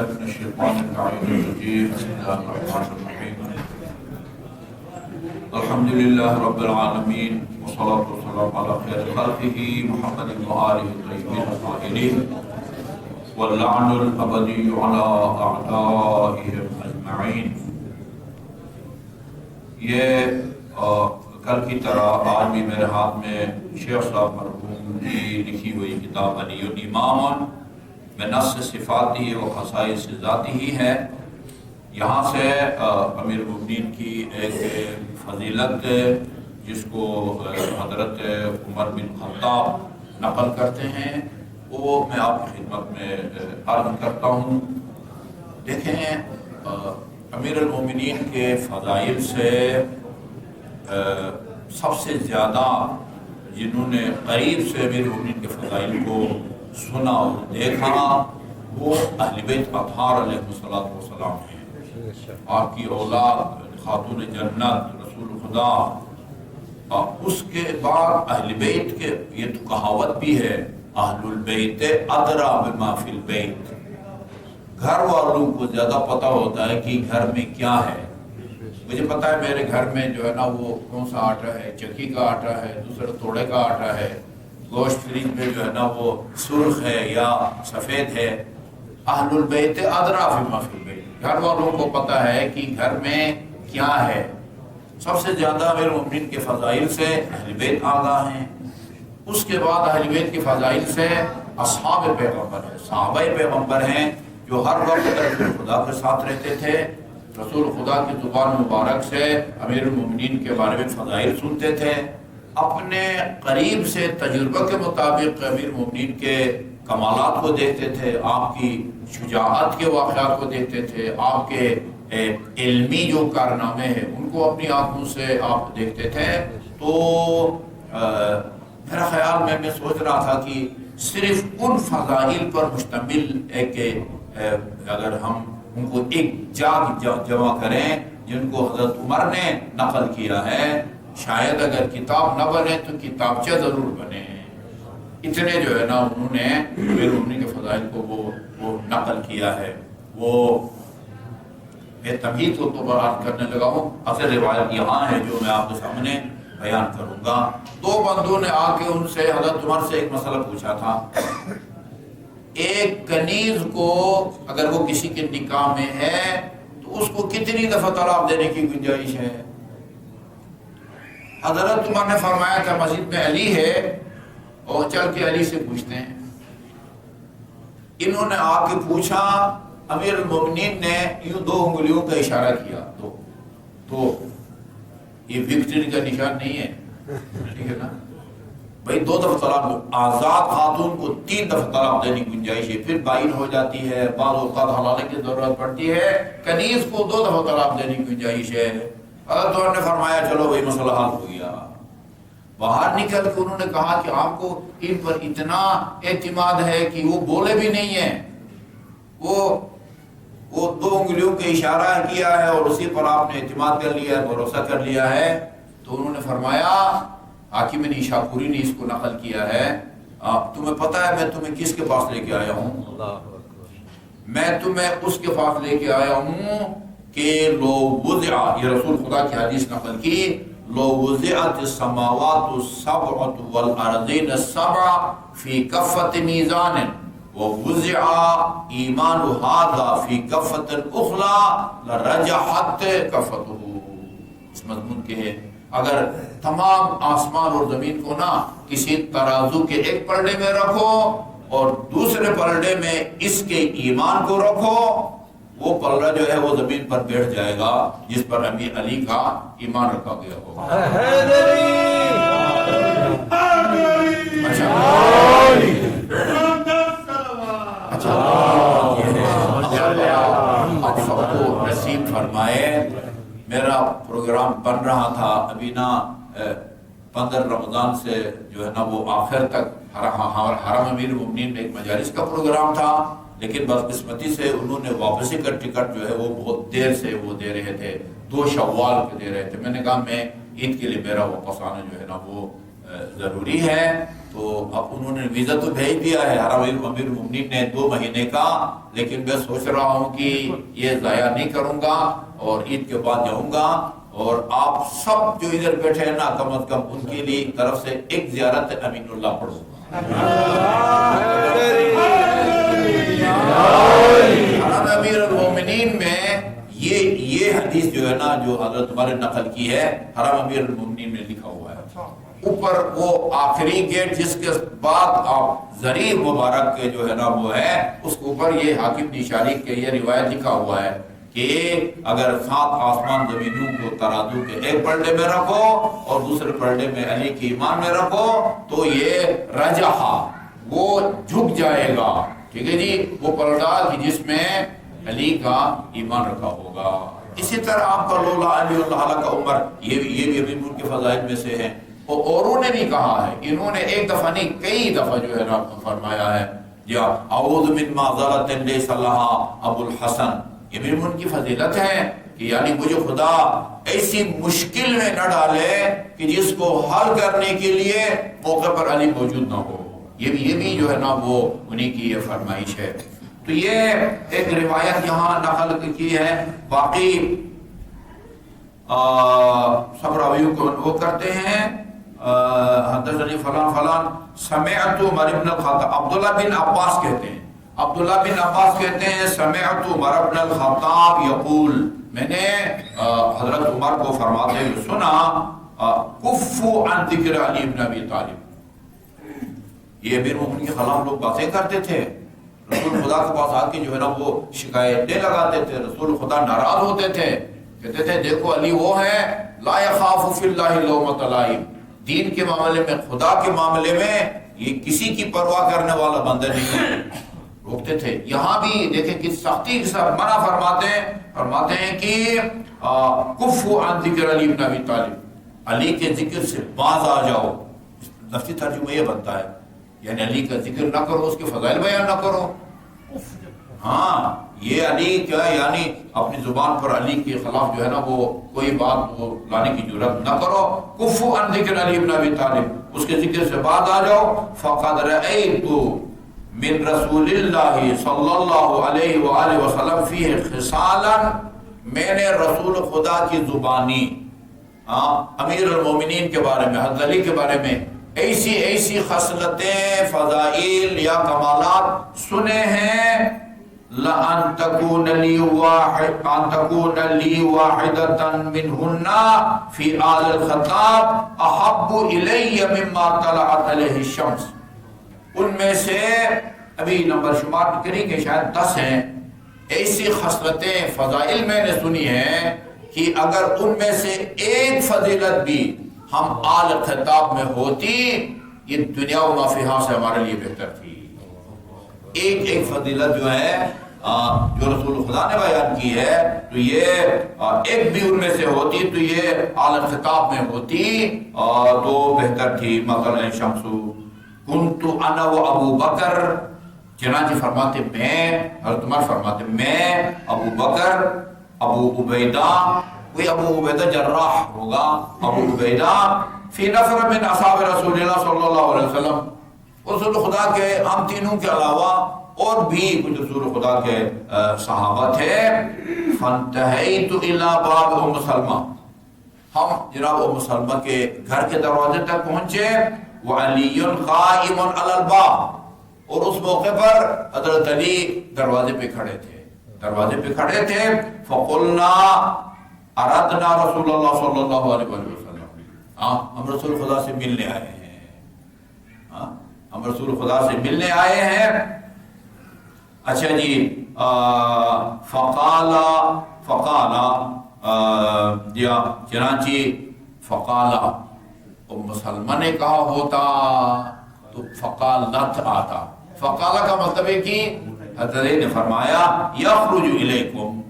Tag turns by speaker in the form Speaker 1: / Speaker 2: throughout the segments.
Speaker 1: من الشيطان اللعين الرجيم. بسم الله الرحمن الرحيم. الحمد لله رب العالمين والصلاة والسلام على خير خلقه محمد وآله الطيبين الطاهرين واللعن الأبدي على أعدائهم أجمعين. یہ کل کی طرح آج بھی میرے ہاتھ میں شیخ صاحب مرحوم کی لکھی ہوئی کتاب علی الامام بنص صفاتی و خصائص ذاتی ہی ہے. یہاں سے امیر المؤمنین کی ایک فضیلت جس کو حضرت عمر بن خطاب نقل کرتے ہیں وہ میں آپ کی خدمت میں عرض کرتا ہوں. دیکھیں امیر المؤمنین کے فضائل سے سب سے زیادہ جنہوں نے قریب سے امیر المؤمنین کے فضائل کو سنا اور دیکھا وہ اہل بیت اطہار علیہ السلام ہیں. آپ کی اولاد خاتون جنت رسول خدا. اس کے بعد اہل بیت کے یہ تو کہاوت بھی ہے اہل البیت ادری بما فی البیت. گھر والوں کو زیادہ پتہ ہوتا ہے کہ گھر میں کیا ہے. مجھے پتا ہے میرے گھر میں جو ہے نا وہ کون سا آٹا ہے، چکی کا آٹا ہے، دوسرا توڑے کا آٹا ہے، گوشت فریج میں جو ہے نا وہ سرخ ہے یا سفید ہے. اہل البیت ادری بما فی البیت. گھر والوں کو پتہ ہے کہ گھر میں کیا ہے. سب سے زیادہ امیر المؤمنین کے فضائل سے اہل بیت آگاہ ہیں. اس کے بعد اہل بیت کے فضائل سے اصحاب پیغمبر ہیں، صحابہ پیغمبر ہیں جو ہر وقت رسول خدا کے ساتھ رہتے تھے. رسول خدا کی زبان مبارک سے امیر المؤمنین کے بارے میں فضائل سنتے تھے. اپنے قریب سے تجربہ کے مطابق امیر المؤمنین کے کمالات کو دیکھتے تھے، آپ کی شجاعت کے واقعات کو دیکھتے تھے، آپ کے علمی جو کارنامے ہیں ان کو اپنی آنکھوں سے آپ دیکھتے تھے. تو میرا خیال میں سوچ رہا تھا کہ صرف ان فضائل پر مشتمل ایک اگر ہم ان کو ایک جمع کریں جن کو حضرت عمر نے نقل کیا ہے، شاید اگر کتاب نہ بنے تو کتابچہ ضرور بنے. اتنے جو ہے نا انہوں نے امیر المؤمنین کے فضائل کو وہ نقل کیا ہے. وہ میں تمہید کو تو بیان کرنے لگا ہوں. اصل روایت یہاں ہے جو میں آپ کے سامنے بیان کروں گا. دو بندوں نے آ کے ان سے حضرت عمر سے ایک مسئلہ پوچھا تھا. ایک کنیز کو اگر وہ کسی کے نکاح میں ہے تو اس کو کتنی دفعہ طلاق دینے کی گنجائش ہے؟ حضرت عمر نے فرمایا تھا مسجد میں علی ہے اور چل کے علی سے پوچھتے ہیں. انہوں نے آ کے پوچھا. امیر المؤمنین نے یوں دو انگلیوں کا اشارہ کیا. تو یہ وکٹری کا نشان نہیں ہے، ٹھیک ہے نا بھائی. 2 دفعہ طلاق، آزاد خاتون کو 3 دفعہ طلاق دینے کی گنجائش ہے، پھر بائن ہو جاتی ہے، بعض اوقات حلالے کی ضرورت پڑتی ہے. کنیز کو 2 دفعہ طلاق دینے کی گنجائش ہے. حضرت عمر نے فرمایا چلو وہی مسئلہ حل ہو گیا. باہر نکل کے انہوں نے کہا کہ آپ کو ان پر اتنا اعتماد ہے کہ وہ بولے بھی نہیں ہیں. وہ 2 انگلیوں کا اشارہ کیا ہے اور اسی پر آپ نے اعتماد کر لیا ہے، بھروسہ کر لیا ہے. تو انہوں نے فرمایا حاکم نیشاپوری نے اس کو نقل کیا ہے. تمہیں پتہ ہے میں تمہیں کس کے پاس لے کے آیا ہوں؟ میں تمہیں اس کے پاس لے کے آیا ہوں کہ لو وضع، یہ رسول خدا کی حدیث نقل کی، لو وضعت السماوات السبع والارضین السبع فی کفۃ میزان ووضع ایمان هذا فی کفۃ الاخرى لرجحت کفته. اس مضمون کے ہے اگر تمام آسمان اور زمین کو نا کسی ترازو کے ایک پلڑے میں رکھو اور دوسرے پلڑے میں اس کے ایمان کو رکھو، وہ پلڑا جو ہے وہ زمین پر بیٹھ جائے گا جس پر امیر علی کا ایمان رکھا گیا ہوگا. اچھا آپ سب کو نصیب فرمائے. میرا پروگرام بن رہا تھا ابھی نا 15 رمضان سے جو ہے نا وہ آخر تک حرم امیر المؤمنین میں ایک مجالس کا پروگرام تھا، لیکن بدقسمتی سے انہوں نے واپسی کا ٹکٹ جو ہے وہ بہت دیر سے وہ دے رہے تھے، 2 شوال کے دے رہے تھے. میں نے کہا میں عید کے لیے میرا واپس آنا جو ہے نا وہ ضروری ہے. تو اب انہوں نے ویزا تو بھیج دیا ہے امیر المومنین نے 2 مہینے کا، لیکن میں سوچ رہا ہوں کہ یہ ضائع نہیں کروں گا اور عید کے بعد جاؤں گا. اور آپ سب جو ادھر بیٹھے ہیں نا، کم از کم ان کے لیے طرف سے ایک زیارت امین اللہ پڑھو. امیر المومنین میں یہ حدیث جو ہے نا، جو حضرت عمر نے نقل کی ہے، حرم امیر المومنین میں لکھا ہوا ہے. اوپر وہ آخری گیٹ جس کے بعد آپ ذریع مبارک کے جو ہے نا وہ ہے، اس کے اوپر یہ حاکم نشانی کے یہ روایت لکھا ہوا ہے کہ اگر 7 آسمان زمینوں کو ترازو کے ایک پلڑے میں رکھو اور دوسرے پلڑے میں علی کے ایمان میں رکھو تو یہ رجحا وہ جھک جائے گا. ٹھیک ہے جی، وہ پلڑا جس میں علی کا ایمان رکھا ہوگا. اسی طرح آپ کا لولا علی اللہ کا عمر، یہ بھی ابھی ان کے فضائل میں سے ہے. اوروں نے بھی کہا ہے، انہوں نے ایک دفعہ نہیں کئی دفعہ جو ہے نا فرمایا ہے، یا اعوذ من معذرۃ لیس لہا ابو الحسن. یہ بھی ان کی فضیلت ہے کہ یعنی مجھے خدا ایسی مشکل میں نہ ڈالے کہ جس کو حل کرنے کے لیے موقع پر علی موجود نہ ہو. یہ بھی جو ہے نا وہ انہی کی یہ فرمائش ہے. تو یہ ایک روایت یہاں نقل کی ہے. باقی سب راویوں کو وہ کرتے ہیں حدثنی فلان فلان سمعت عمر بن الخطاب. عبداللہ بن عباس کہتے ہیں، عبداللہ بن عباس کہتے ہیں سمعت عمر بن الخطاب یقول، میں نے حضرت عمر کو فرماتے ہوئے سنا، کفوا عن ذکر علی بن ابی طالب. یہ امیر مومنین کے خلاف لوگ باتیں کرتے تھے، رسول خدا کے پاس آ کے جو ہے نا وہ شکایتیں لگاتے تھے. رسول خدا ناراض ہوتے تھے، کہتے تھے دیکھو علی وہ ہے لا یخاف فی اللہ لومۃ لائم، دین کے معاملے میں، خدا کے معاملے میں یہ کسی کی پرواہ کرنے والا بندہ نہیں ہے. روکتے تھے. یہاں بھی دیکھیں کس سختی کے ساتھ منع فرماتے ہیں کہ کفوا عن ذکر علی بن ابی طالب، علی کے ذکر سے باز آ جاؤ. لفظی ترجمہ یہ بنتا ہے یعنی علی کا ذکر نہ کرو، اس کے فضائل بیان نہ کرو. ہاں یہ علی کیا یعنی اپنی زبان پر علی کے خلاف جو ہے نا وہ کوئی بات وہ لانے کی جرات نہ کرو. کفوا عن ذکر علی بن ابی طالب، اس کے ذکر سے بعد آ جاؤ. فقد رأیت من رسول اللہ صلی اللہ علیہ وآلہ وسلم فیہ خصالا، میں نے رسول خدا کی زبانی امیر المومنین کے بارے میں، حضرت علی کے بارے میں ایسی خصلتیں، فضائل یا کمالات سنے ہیں. لَأَن تَكُونَ لِي وَاحِدَةً مِّنْهُنَّ فِي آلِ الْخَطَابِ أَحَبُّ إِلَيَّ مِمَّا طَلَعَتْ عَلَيْهِ الشَّمْسُ. ان میں سے ابھی نمبر شمار کریں کہ شاید 10 ہیں ایسی خصلتیں، فضائل میں نے سنی ہیں کہ اگر ان میں سے ایک فضیلت بھی ہم آل خطاب میں ہوتی، یہ دنیا و ما فیہا سے ہمارے لیے بہتر تھی. ایک فضیلت جو ہے جو رسول خدا نے بیان کی ہے، تو یہ ایک بھی ان میں سے ہوتی تو یہ آل خطاب میں ہوتی تو بہتر تھی. مثلا شمس کنت انا و ابو بکر، چنانچہ فرماتے میں، حضرت عمر فرماتے میں، ابو بکر، ابو عبیدہ، کوئی ابو عبیدہ جراح ہوگا، ابو عبیدہ، فی نفر من اصحاب رسول اللہ صلی اللہ علیہ وسلم، رسول خدا کے ہم تینوں کے علاوہ اور بھی کچھ رسول خدا کے صحابہ تھے. فانتہیت الی باب ام سلمہ، ہم جناب ام سلمہ کے گھر کے دروازے تک پہنچے. وعلی قائم علی الباب، اور اس موقع پر حضرت علی دروازے پہ کھڑے تھے. فقلنا اردنا رسول اللہ صلی اللہ علیہ وسلم، ہم رسول خدا سے ملنے آئے ہیں. اچھا جی، چنانچہ فقالا، ام سلمہ نے کہا ہوتا تو فقالت آتا. فقالا کا مطلب ہے کہ حضرت نے فرمایا یخرج الیکم،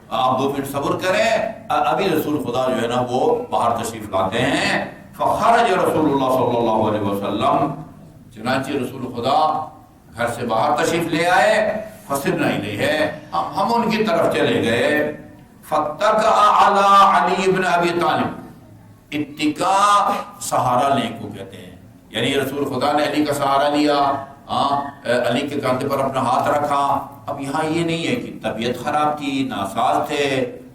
Speaker 1: آپ 2 منٹ صبر کریں، ابھی رسول خدا جو ہے نا وہ باہر تشریف لاتے ہیں. فخرج رسول اللہ صلی اللہ علیہ وسلم، چنانچہ رسول خدا گھر سے باہر تشریف لے آئے. فصرنا الیہ، ہم ان کی طرف چلے گئے. فاتکأ علی علی بن ابی طالب، اتکا سہارا لینے کو کہتے ہیں، یعنی رسول خدا نے علی کا سہارا لیا، علی کے کاندھے پر اپنا ہاتھ رکھا۔ اب یہاں یہ نہیں ہے کہ طبیعت خراب تھی، ناساز تھے،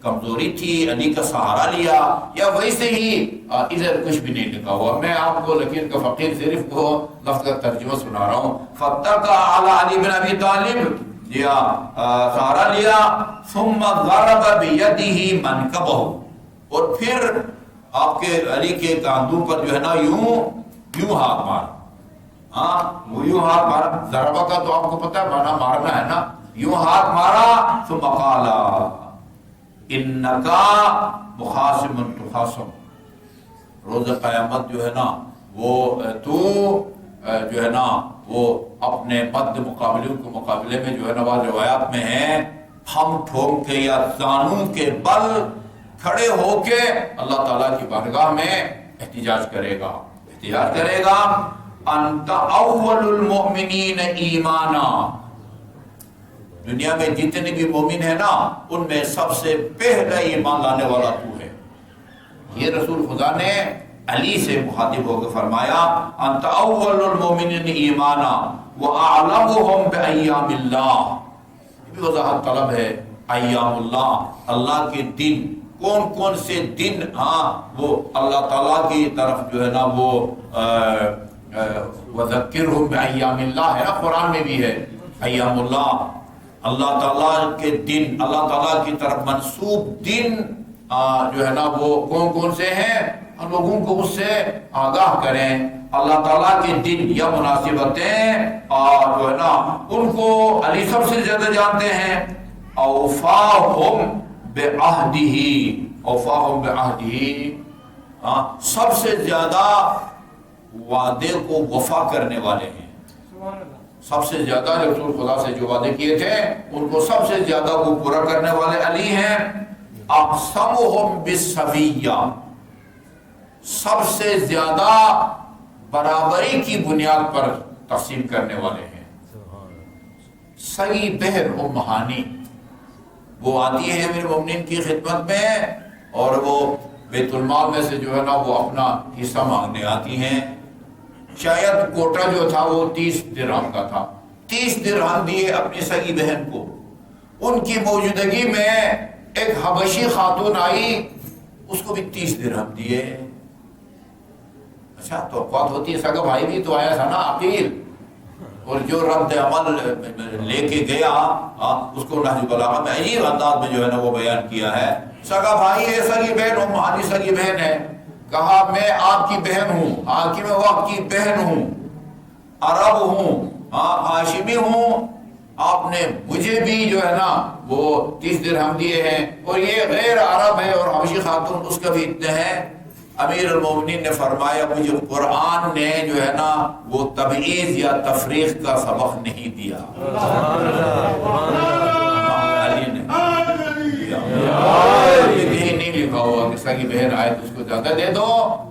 Speaker 1: کمزوری تھی، علی کا سہارا لیا، یا ویسے ہی ادھر کچھ بھی نہیں لکھا ہوا۔ میں آپ کو لکیر کا فقیر صرف کو لفظ کا ترجمہ سنا رہا ہوں۔ فَاتَّقَى عَلَى عَلِي بن ابی طالب، لیا سہارا لیا، ثُمَّ ضَرَبَ بِيَدِهِ مَنْكَبَهُ، اور پھر آپ کے علی کے کاندھوں پر جو ہے نا یوں ہاتھ مارا، وہ یوں ہاتھ مارا، ضربہ کا تو آپ کو پتہ ہے مانا مارنا ہے نا، یوں ہاتھ مارا، ثم قال انکا مخاصم تخاصم، روز قیامت جو ہے نا وہ تو جو ہے نا وہ اپنے مد مقابلوں کے مقابلے میں جو ہے نا بعض روایات میں ہے ہم ٹھوک کے یا زانوں کے بل کھڑے ہو کے اللہ تعالیٰ کی بارگاہ میں احتجاج کرے گا۔ انت اول المؤمنین ایمانا، دنیا میں جتنے بھی مومن ہیں نا ان میں سب سے پہلا ایمان لانے والا تو ہے۔ یہ رسول خدا نے علی سے مخاطب ہو کے فرمایا انت اول المؤمنین ایمانا واعلمهم بایام اللہ، یہ بھی وضاحت طلب ہے۔ ایام اللہ، اللہ کے دن، کون کون سے دن وہ اللہ تعالیٰ کی طرف جو ہے نا وہ وذکرہم بایام اللہ ہے نا، قرآن میں بھی ہے ایام اللہ، اللہ تعالیٰ کے دن، اللہ تعالیٰ کی طرف منسوب دن جو ہے نا وہ کون کون سے ہیں، لوگوں کو اس سے آگاہ کریں۔ اللہ تعالیٰ کے دن یا مناسبتیں اور جو ہے نا ان کو علی سب سے زیادہ جانتے ہیں۔ اوفاہم بعہدہ، اوفاہم بعہدہ، سب سے زیادہ وعدے کو وفا کرنے والے ہیں، سب سے زیادہ رسول خدا سے جو وعدے کیے تھے ان کو سب سے زیادہ وہ پورا کرنے والے علی ہیں۔ اقسمہم بالسویہ، سب سے زیادہ برابری کی بنیاد پر تقسیم کرنے والے ہیں۔ سگی بہن ام ہانی وہ آتی ہے امیر المومنین کی خدمت میں اور وہ بیت المال میں سے جو ہے نا وہ اپنا حصہ مانگنے آتی ہیں۔ شاید کوٹا جو تھا وہ 30 درہم کا تھا، 30 درہم دیے اپنی سگی بہن کو۔ ان کی موجودگی میں ایک حبشی خاتون آئی، اس کو بھی 30 درہم دیے۔ اچھا توقعات ہوتی ہے سگا بھائی بھی تو آیا تھا نا عقیل، اور جو رد عمل لے کے گیا اس کو نہج البلاغہ میں عجیب انداز میں جو ہے نا وہ بیان کیا ہے۔ سگا بھائی ہے، سگی بہن ام ہانی سگی بہن ہے، کہا میں آپ کی بہن ہوں، حاکم وقت کی بہن ہوں، عرب ہوں، ہاشمی ہوں، آپ نے مجھے بھی جو ہے نا وہ 30 درہم دیے ہیں، اور یہ غیر عرب ہے اور حبشی خاتون اس کا بھی اتنے ہیں۔ امیر المومنین نے فرمایا مجھے قرآن نے جو ہے نا وہ تبعیض یا تفریق کا سبق نہیں دیا، علی نے یہی نہیں لکھا ہوا کہ سگی بہن آئے تو اس کو زیادہ دے دو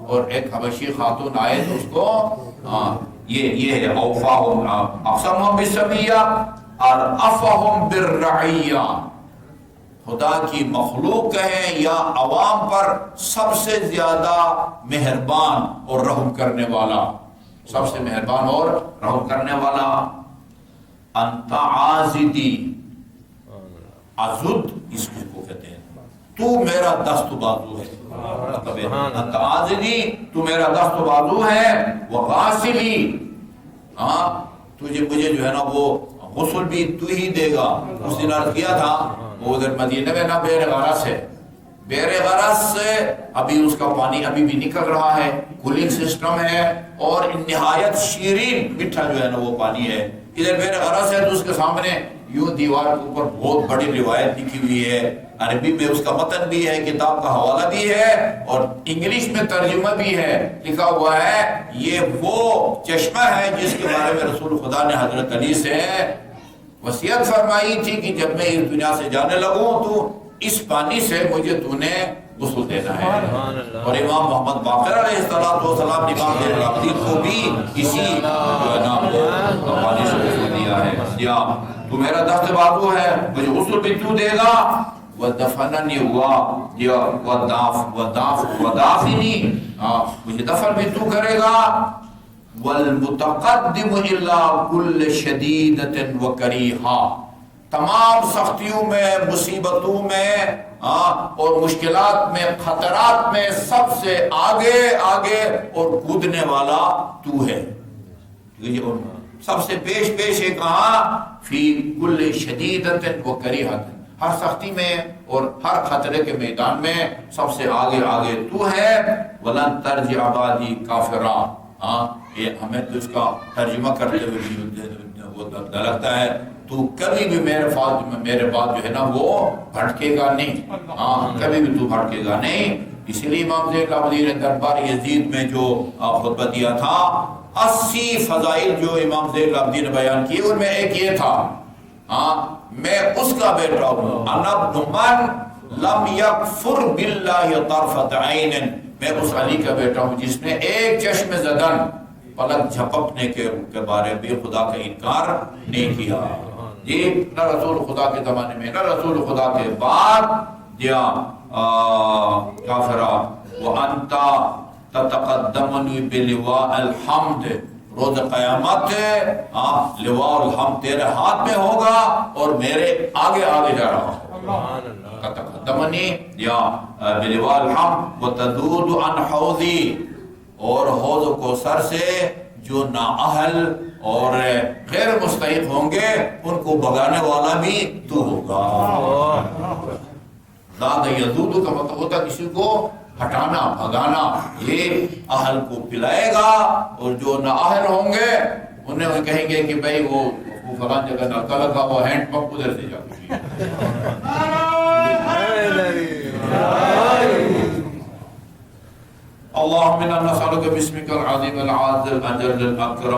Speaker 1: اور ایک حبشی خاتون آئے تو اس کو یہ ہے اوفاہم اقسمہم بالسویہ اور افہم بالرعیہ، خدا کی مخلوق کہیں یا عوام پر سب سے زیادہ مہربان اور رحم کرنے والا، سب سے مہربان اور رحم کرنے والا۔ انت عاضدی، عضد اس کو کہتے ہیں، تو میرا دست و بازو ہے، مطلب انت عاضدی تو میرا دست و بازو ہے، وغاسلی، تجھے مجھے جو ہے نا وہ غسل بھی تو ہی دے گا۔ اس دن عرض کیا تھا وہ ادھر مدینہ میں نا بیر غرس ہے، بیر غرس سے ابھی اس کا پانی ابھی بھی نکل رہا ہے، کولنگ سسٹم ہے اور نہایت شیرین میٹھا جو ہے نا وہ پانی ہے۔ ادھر بیر غرس ہے تو اس کے سامنے یوں دیوار کے اوپر بہت بڑی روایت لکھی ہوئی ہے، عربی میں اس کا متن بھی ہے، کتاب کا حوالہ بھی ہے اور انگلش میں ترجمہ بھی ہے، لکھا ہوا ہے یہ وہ چشمہ ہے جس کے بارے میں رسول خدا نے حضرت علی سے وصیت فرمائی تھی کہ جب میں اس دنیا سے جانے لگوں تو اس پانی سے مجھے تو نے غسل دینا ہے۔ اور امام محمد باقر علیہ السلام نے امام زین العابدین کو بھی اسی پانی سے غسل دیا ہے۔ یا تو میرا دست بازو ہے، مجھے غسل بھی تو دے گا، ودفننی ودافنی مجھے دفن بھی تو کرے گا. والمتقدم الا کل شدیدۃ وکریہا، تمام سختیوں میں، مصیبتوں میں اور مشکلات میں، خطرات میں سب سے آگے آگے اور کودنے والا تو ہے. سب سے پیش ہے کہاں؟ فی کل شدیدۃ وکریہۃ، ہر سختی میں اور ہر خطرے کے میدان میں سب سے آگے آگے تو ہے. ولن ترجع بعدی کافرا، یہ ہمیں تو اس کا ترجمہ کرتے ہوئے وہ لگتا ہے تو کبھی بھی میرے بعد جو ہے نا وہ بھٹکے گا نہیں. کبھی بھی تو بھٹکے گا نہیں. اسی لیے امام زین العابدین نے دربار یزید میں جو خطبہ دیا تھا، 80 فضائل جو امام زین العابدین نے بیان کیے، ان میں ایک یہ تھا میں اس کا بیٹا ہوں، انا ابن من لم یکفر باللہ طرفۃ عین، میں اس علی کا بیٹا ہوں جس نے ایک چشم زدن، پلک جھپکنے کے بارے میں خدا کا انکار نہیں کیا. جی نہ رسول خدا کے زمانے میں نہ رسول خدا کے بعد دیا کافرہ. وانت تتقدمنی بلواء الحمد، روز قیامت لواء الحمد تیرے ہاتھ میں ہوگا اور میرے آگے آگے جا رہا ہوں. تتقدمنی یا بلواء الحمد وتذود عن حوضی، اور حوض کو سر سے جو نااہل اور غیر مستحق ہوں گے ان کو بگانے والا بھی تو ہوگا. زاد یذود کا مطلب ہوتا ہے کسی کو ہٹانا، بھگانا. یہ اہل کو پلائے گا اور جو نااہل ہوں گے انہیں کہیں گے کہ بھائی وہ فلان جگہ نلکا لگا وہ ہینڈ پمپ ادھر سے جا. اللهم انا نسألك باسمك العظيم العاظم الاجل الاكرم